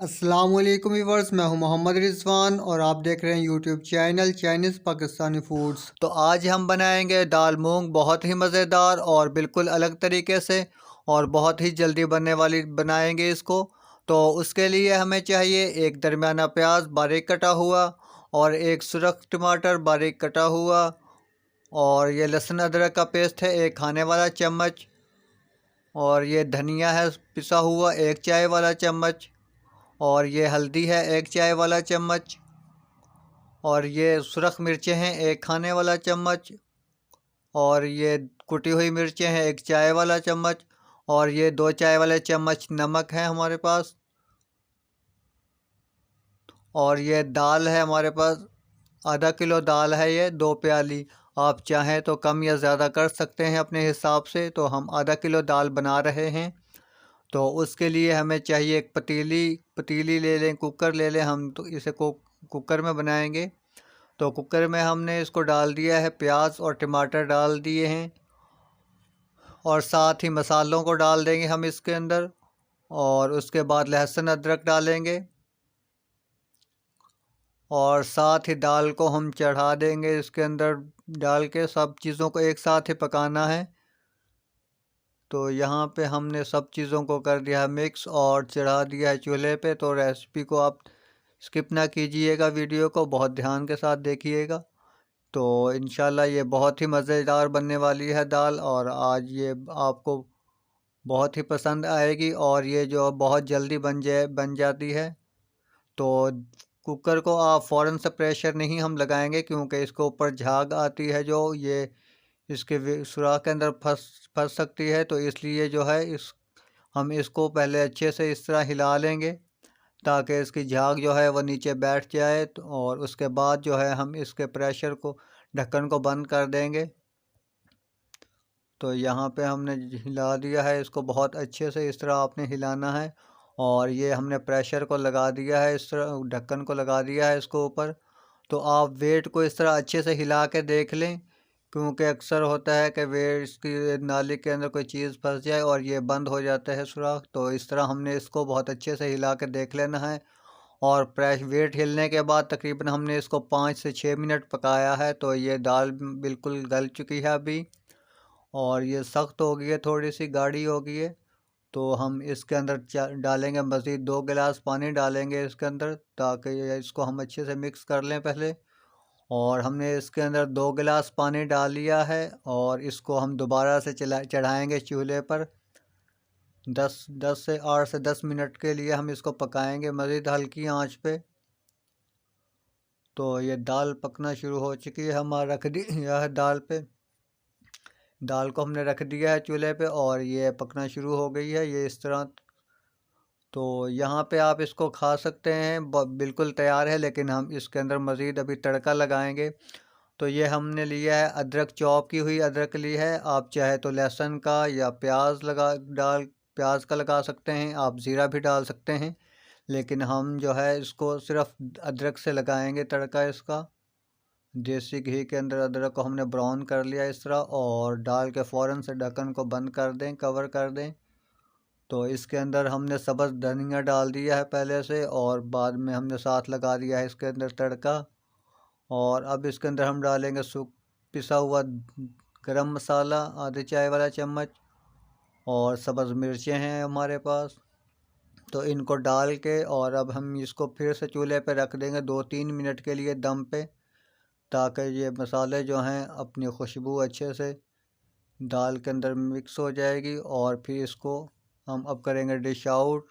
अस्सलामुअलैकुम व्यूवर्स, मैं हूं मोहम्मद रिजवान और आप देख रहे हैं YouTube channel Chinese Pakistani foods. तो आज हम बनाएंगे दाल मूंग, बहुत ही मज़ेदार और बिल्कुल अलग तरीके से और बहुत ही जल्दी बनने वाली बनाएंगे इसको। तो उसके लिए हमें चाहिए एक दरमियाना प्याज बारीक कटा हुआ और एक सुरख टमाटर बारीक कटा हुआ, और ये लहसुन अदरक का पेस्ट है एक खाने वाला चम्मच, और ये धनिया है पिसा हुआ एक चाय वाला चम्मच, और ये हल्दी है एक चाय वाला चम्मच, और ये सुरख मिर्चें हैं एक खाने वाला चम्मच, और ये कुटी हुई मिर्चें हैं एक चाय वाला चम्मच, और ये 2 चाय वाले चम्मच नमक है हमारे पास, और ये दाल है हमारे पास आधा किलो दाल है, ये 2 प्याली। आप चाहें तो कम या ज़्यादा कर सकते हैं अपने हिसाब से। तो हम आधा किलो दाल बना रहे हैं। तो उसके लिए हमें चाहिए एक पतीली पतीली ले लें, कुकर ले लें। हम तो इसे कुकर में बनाएंगे। तो कुकर में हमने इसको डाल दिया है, प्याज और टमाटर डाल दिए हैं, और साथ ही मसालों को डाल देंगे हम इसके अंदर, और उसके बाद लहसुन अदरक डालेंगे, और साथ ही दाल को हम चढ़ा देंगे इसके अंदर डाल के। सब चीज़ों को एक साथ ही पकाना है। तो यहाँ पे हमने सब चीज़ों को कर दिया है मिक्स और चढ़ा दिया है चूल्हे पे। तो रेसिपी को आप स्किप ना कीजिएगा, वीडियो को बहुत ध्यान के साथ देखिएगा। तो इंशाल्लाह ये बहुत ही मज़ेदार बनने वाली है दाल, और आज ये आपको बहुत ही पसंद आएगी, और ये जो बहुत जल्दी बन जाती है। तो कुकर को आप फ़ौरन से प्रेशर नहीं हम लगाएंगे, क्योंकि इसके ऊपर झाग आती है जो ये इसके सुराख के अंदर फंस सकती है। तो इसलिए जो है हम इसको पहले अच्छे से इस तरह हिला लेंगे ताकि इसकी झाग जो है वो नीचे बैठ जाए। और उसके बाद जो है हम इसके प्रेशर को, ढक्कन को बंद कर देंगे। तो यहाँ पे हमने हिला दिया है इसको बहुत अच्छे से, इस तरह आपने हिलाना है। और ये हमने प्रेशर को लगा दिया है, इस तरह ढक्कन को लगा दिया है इसको ऊपर। तो आप वेट को इस तरह अच्छे से हिला के देख लें, क्योंकि अक्सर होता है कि वेट इसकी नाली के अंदर कोई चीज़ फंस जाए और ये बंद हो जाता है सुराख। तो इस तरह हमने इसको बहुत अच्छे से हिला के देख लेना है। और वेट हिलने के बाद तकरीबन हमने इसको 5 से 6 मिनट पकाया है। तो ये दाल बिल्कुल गल चुकी है अभी, और ये सख्त हो गई है, थोड़ी सी गाढ़ी हो गई है। तो हम इसके अंदर डालेंगे मज़ीद 2 गिलास पानी डालेंगे इसके अंदर, ताकि इसको हम अच्छे से मिक्स कर लें पहले। और हमने इसके अंदर 2 गिलास पानी डाल लिया है, और इसको हम दोबारा से चढ़ाएंगे चूल्हे पर। 8 से 10 मिनट के लिए हम इसको पकाएंगे मज़ीद हल्की आंच पे। तो ये दाल पकना शुरू हो चुकी है, हमारा रख दिया है दाल को हमने रख दिया है चूल्हे पे, और ये पकना शुरू हो गई है ये इस तरह। तो यहाँ पे आप इसको खा सकते हैं, बिल्कुल तैयार है। लेकिन हम इसके अंदर मज़ीद अभी तड़का लगाएंगे। तो ये हमने लिया है अदरक, चॉप की हुई अदरक ली है। आप चाहे तो लहसुन का या प्याज का लगा सकते हैं, आप ज़ीरा भी डाल सकते हैं। लेकिन हम जो है इसको सिर्फ अदरक से लगाएंगे तड़का इसका। देसी घी के अंदर अदरक को हमने ब्राउन कर लिया इस तरह, और डाल के फ़ौरन से ढक्कन को बंद कर दें, कवर कर दें। तो इसके अंदर हमने सब्ज़ धनिया डाल दिया है पहले से, और बाद में हमने साथ लगा दिया है इसके अंदर तड़का। और अब इसके अंदर हम डालेंगे पिसा हुआ गरम मसाला आधे चाय वाला चम्मच, और सब्ज़ मिर्चें हैं हमारे पास। तो इनको डाल के और अब हम इसको फिर से चूल्हे पे रख देंगे 2-3 मिनट के लिए दम पे, ताकि ये मसाले जो हैं अपनी खुशबू अच्छे से दाल के अंदर मिक्स हो जाएगी। और फिर इसको हम अब करेंगे डिश आउट।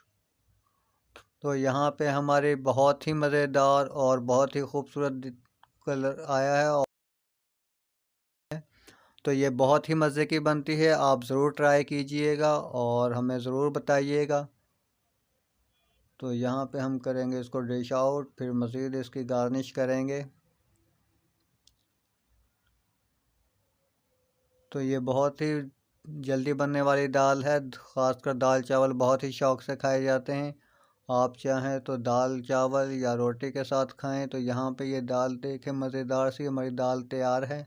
तो यहाँ पे हमारी बहुत ही मज़ेदार और बहुत ही खूबसूरत कलर आया है। और तो ये बहुत ही मज़े की बनती है, आप ज़रूर ट्राई कीजिएगा और हमें ज़रूर बताइएगा। तो यहाँ पे हम करेंगे इसको डिश आउट, फिर मज़ीद इसकी गार्निश करेंगे। तो ये बहुत ही जल्दी बनने वाली दाल है। ख़ासकर दाल चावल बहुत ही शौक़ से खाए जाते हैं। आप चाहें तो दाल चावल या रोटी के साथ खाएं। तो यहाँ पे ये दाल देखें, मज़ेदार सी हमारी दाल तैयार है।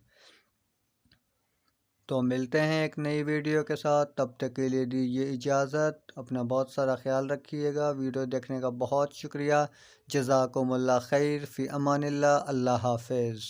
तो मिलते हैं एक नई वीडियो के साथ, तब तक के लिए दीजिए इजाज़त। अपना बहुत सारा ख्याल रखिएगा। वीडियो देखने का बहुत शुक्रिया। जज़ाकुमुल्लाह खैर, फ़ी अमानिल्लाह। अल्लाह हाफ़िज़।